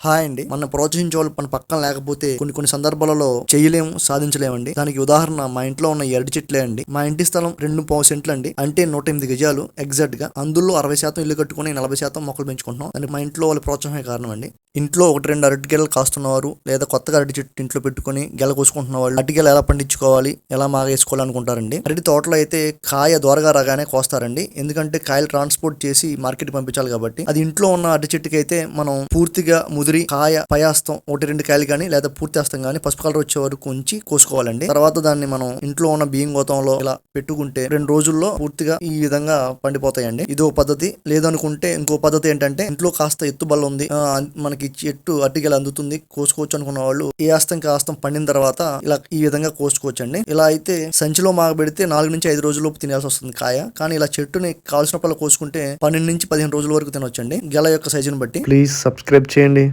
Hi అండి. మన ప్రోత్సహించే వాళ్ళు మన పక్కన లేకపోతే కొన్ని సందర్భాలలో చేయలేము, సాధించలేమండి. దానికి ఉదాహరణ మా ఇంట్లో ఉన్న ఈ అరటి చెట్లే అండి. మా ఇంటి స్థలం 2.5 సెంట్లు అండి. అంటే 108 గజాలు ఎగ్జాక్ట్ గా. అందులో 60% ఇల్లు కట్టుకుని 40% మొక్కలు పెంచుకుంటున్నాం. దానికి మా ఇంట్లో వాళ్ళ ప్రోత్సాహమే కారణం అండి. ఇంట్లో 1-2 అరటి గెలలు కాస్తున్నవారు లేదా కొత్తగా అరటి చెట్టు ఇంట్లో పెట్టుకుని గెల కోసుకుంటున్న వాళ్ళు అరటి గెల ఎలా పండించుకోవాలి, ఎలా మాగేసుకోవాలి అనుకుంటారండి. అరటి తోటలో అయితే కాయ దోరగా రాగానే కోస్తారండి. ఎందుకంటే కాయలు ట్రాన్స్పోర్ట్ చేసి మార్కెట్ పంపించాలి కాబట్టి. అది ఇంట్లో ఉన్న అరటి చెట్టుకి అయితే మనం పూర్తిగా ముదిరి కాయ పయాస్తం 1-2 కాయలు కానీ లేదా పూర్తి హస్తం కానీ పసుపు కలర్ వచ్చే వరకు ఉంచి కోసుకోవాలండి. తర్వాత దాన్ని మనం ఇంట్లో ఉన్న బియ్యం గోతంలో ఇలా పెట్టుకుంటే 2 రోజుల్లో పూర్తిగా ఈ విధంగా పండిపోతాయండి. ఇదో పద్ధతి. లేదనుకుంటే ఇంకో పద్ధతి ఏంటంటే ఇంట్లో కాస్త ఎత్తు బల్ల ఉంది, మనకి చెట్టు అట్టిగెల అందుతుంది, కోసుకోవచ్చు అనుకున్న వాళ్ళు ఏ హస్తం కాస్తం పండిన తర్వాత ఇలా ఈ విధంగా కోసుకోవచ్చు అండి. ఇలా అయితే సంచిలో మాగబెడితే 4-5 రోజుల్లోపు తినాల్సి వస్తుంది కాయ. కానీ ఇలా చెట్టుని కావాల్సినప్పుడు కోసుకుంటే 12-15 రోజుల వరకు తినొచ్చండి, గెల యొక్క సైజుని బట్టి. ప్లీజ్ సబ్స్క్రైబ్ చేయండి.